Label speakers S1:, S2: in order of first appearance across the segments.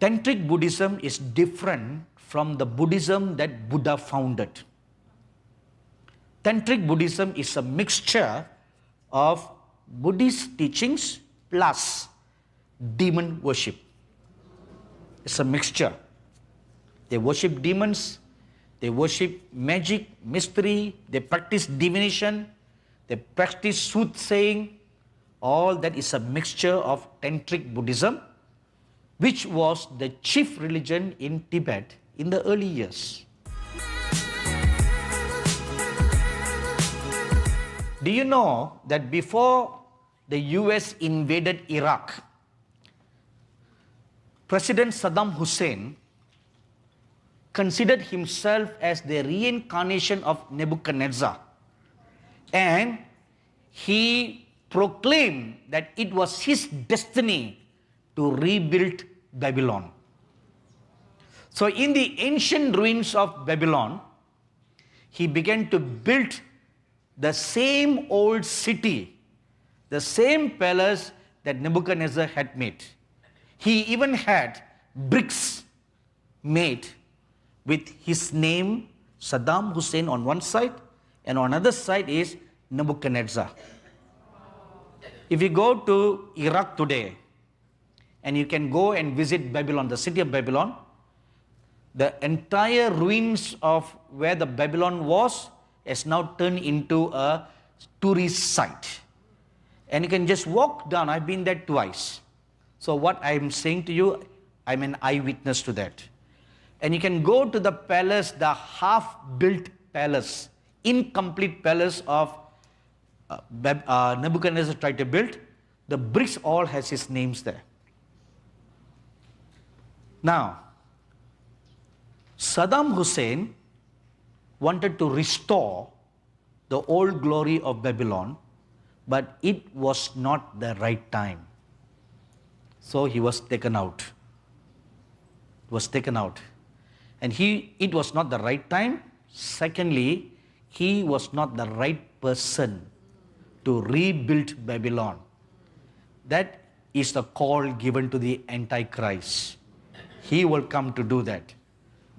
S1: Tantric Buddhism is different from the Buddhism that Buddha founded. Tantric Buddhism is a mixture of Buddhist teachings plus demon worship. It's a mixture. They worship demons, they worship magic, mystery, they practice divination, they practice soothsaying. All that is a mixture of Tantric Buddhism, which was the chief religion in Tibet in the early years. Do you know that before the US invaded Iraq, President Saddam Hussein considered himself as the reincarnation of Nebuchadnezzar, and he proclaimed that it was his destiny to rebuild Babylon. So in the ancient ruins of Babylon, he began to build the same old city, the same palace that Nebuchadnezzar had made. He even had bricks made with his name, Saddam Hussein, on one side, and on another side is Nebuchadnezzar. If you go to Iraq today, and you can go and visit Babylon, the city of Babylon, the entire ruins of where the Babylon was has now turned into a tourist site. And you can just walk down. I've been there twice. So what I'm saying to you, I'm an eyewitness to that. And you can go to the palace, the half-built palace, incomplete palace of Nebuchadnezzar tried to build. The bricks all has his names there. Now, Saddam Hussein wanted to restore the old glory of Babylon, but it was not the right time. So he was taken out. Was taken out. And it was not the right time. Secondly, he was not the right person to rebuild Babylon. That is the call given to the Antichrist. He will come to do that,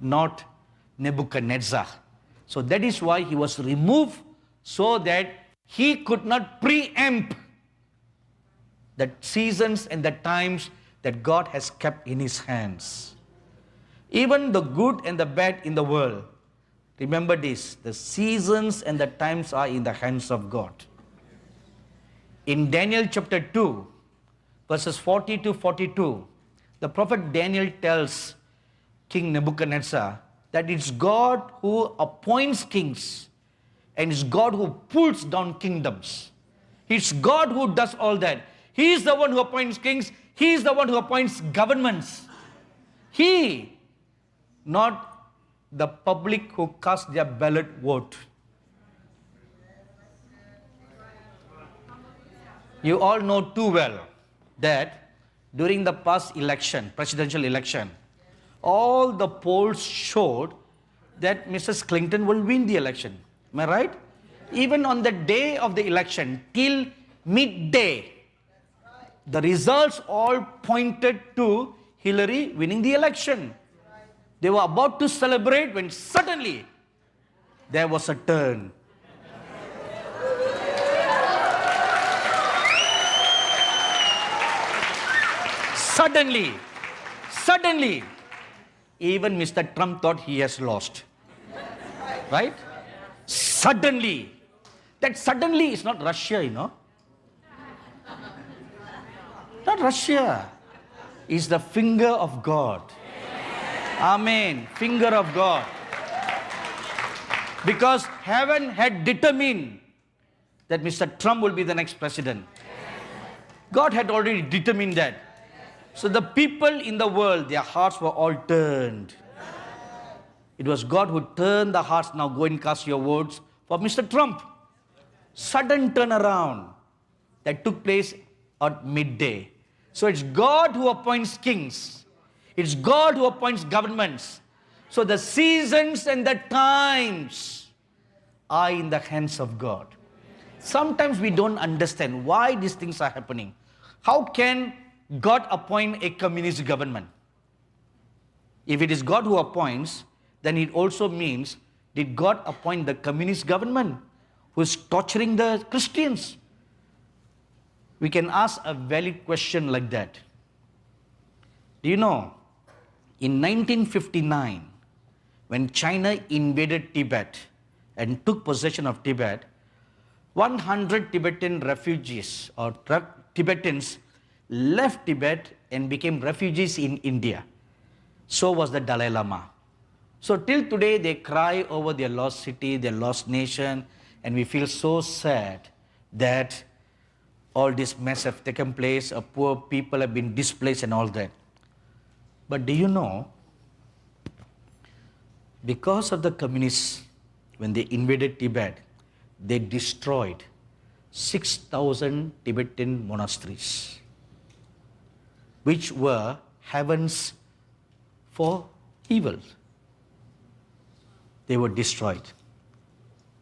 S1: not Nebuchadnezzar. So that is why he was removed, so that he could not preempt the seasons and the times that God has kept in his hands. Even the good and the bad in the world, remember this, the seasons and the times are in the hands of God. In Daniel chapter 2, verses 40 to 42, the prophet Daniel tells King Nebuchadnezzar that it's God who appoints kings and it's God who pulls down kingdoms. It's God who does all that. He is the one who appoints kings. He is the one who appoints governments. He, not the public who cast their ballot vote. You all know too well that during the past election, presidential election, all the polls showed that Mrs. Clinton will win the election. Am I right? Even on the day of the election, till midday, the results all pointed to Hillary winning the election. They were about to celebrate when suddenly there was a turn. Suddenly, even Mr. Trump thought he has lost. Right? Suddenly. That suddenly is not Russia, you know. Not Russia. It's the finger of God. Amen. Finger of God. Because heaven had determined that Mr. Trump will be the next president. God had already determined that. So the people in the world, their hearts were all turned. It was God who turned the hearts. Now go and cast your votes for Mr. Trump. Sudden turnaround that took place at midday. So it's God who appoints kings. It's God who appoints governments. So the seasons and the times are in the hands of God. Sometimes we don't understand why these things are happening. How can God appoint a communist government? If it is God who appoints, then it also means, did God appoint the communist government who is torturing the Christians? We can ask a valid question like that. Do you know, in 1959, when China invaded Tibet and took possession of Tibet, 100 Tibetan refugees or Tibetans left Tibet and became refugees in India. So was the Dalai Lama. So till today they cry over their lost city, their lost nation, and we feel so sad that all this mess have taken place, poor people have been displaced and all that. But do you know, because of the communists, when they invaded Tibet, they destroyed 6,000 Tibetan monasteries, which were heavens for evil. They were destroyed.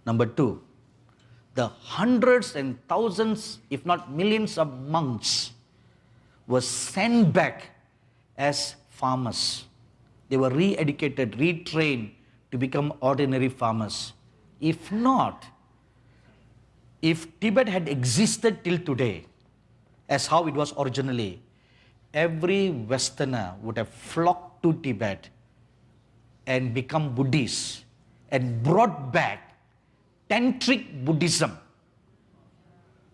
S1: Number two, the hundreds and thousands, if not millions of monks were sent back as farmers. They were re-educated, retrained to become ordinary farmers. If not, if Tibet had existed till today, as how it was originally, every Westerner would have flocked to Tibet and become Buddhists and brought back tantric Buddhism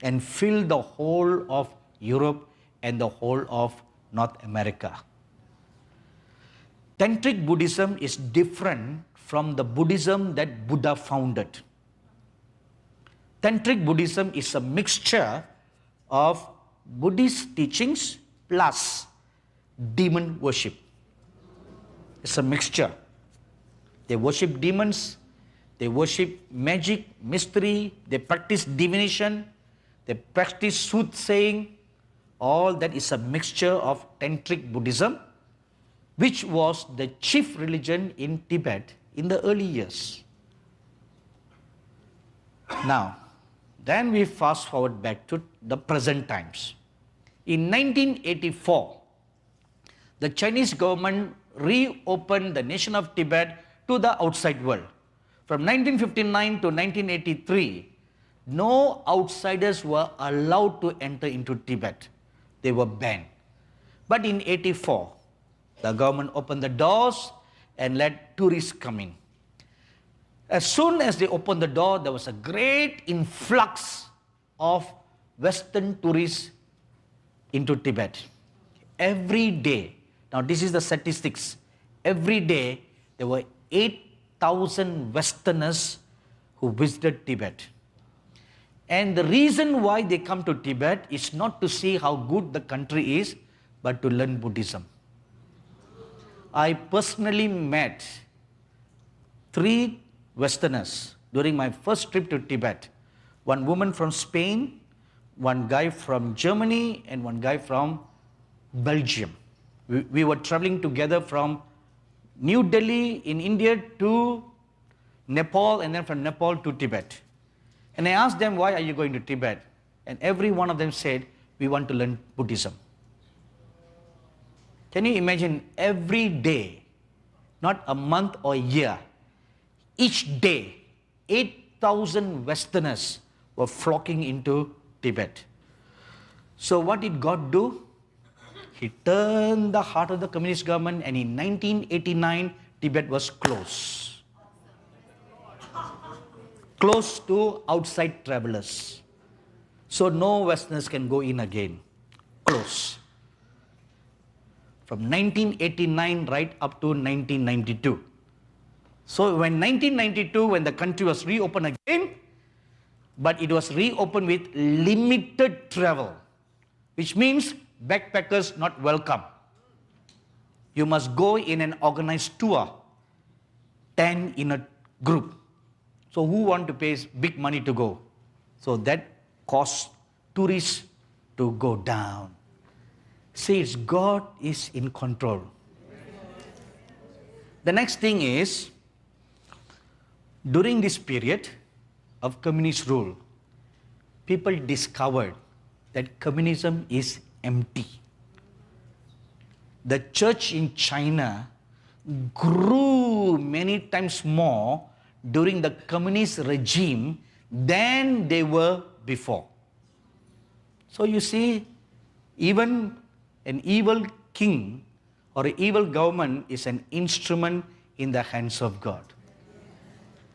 S1: and filled the whole of Europe and the whole of North America. Tantric Buddhism is different from the Buddhism that Buddha founded. Tantric Buddhism is a mixture of Buddhist teachings plus demon worship. It's a mixture. They worship demons, they worship magic, mystery, they practice divination, they practice soothsaying. All that is a mixture of Tantric Buddhism, which was the chief religion in Tibet in the early years. Now, then we fast forward back to the present times. In 1984, the Chinese government reopened the nation of Tibet to the outside world. From 1959 to 1983, no outsiders were allowed to enter into Tibet. They were banned. But in 1984, the government opened the doors and let tourists come in. As soon as they opened the door, there was a great influx of Western tourists into Tibet. Every day, now this is the statistics, every day there were 8,000 Westerners who visited Tibet. And the reason why they come to Tibet is not to see how good the country is, but to learn Buddhism. I personally met 3 Westerners during my first trip to Tibet. One woman from Spain, one guy from Germany, and one guy from Belgium. We were traveling together from New Delhi in India to Nepal, and then from Nepal to Tibet. And I asked them, why are you going to Tibet? And every one of them said, we want to learn Buddhism. Can you imagine every day, not a month or a year, each day, 8,000 Westerners were flocking into Tibet. So what did God do? He turned the heart of the communist government, and in 1989, Tibet was closed. Closed to outside travelers. So no Westerners can go in again. Closed. From 1989 right up to 1992. So when 1992, when the country was reopened again, but it was reopened with limited travel, which means backpackers not welcome. You must go in an organized tour, 10 in a group. So who want to pay big money to go? So that caused tourists to go down. Says God is in control. The next thing is, during this period of communist rule, people discovered that communism is empty. The church in China grew many times more during the communist regime than they were before. So you see, even an evil king or an evil government is an instrument in the hands of God.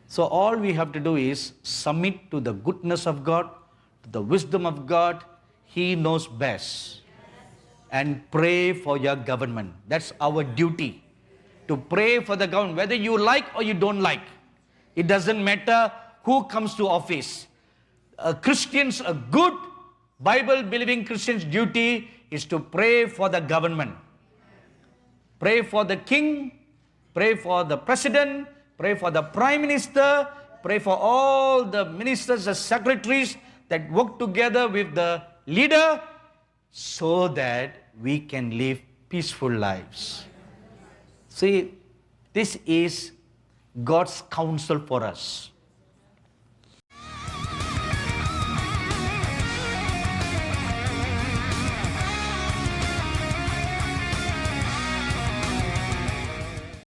S1: So all we have to do is submit to the goodness of God, to the wisdom of God. He knows best. And pray for your government. That's our duty. To pray for the government, whether you like or you don't like. It doesn't matter who comes to office. Christians, a good Bible-believing Christian's duty is to pray for the government. Pray for the king, pray for the president, pray for the prime minister, pray for all the ministers and secretaries that work together with the leader so that we can live peaceful lives. See, this is God's counsel for us.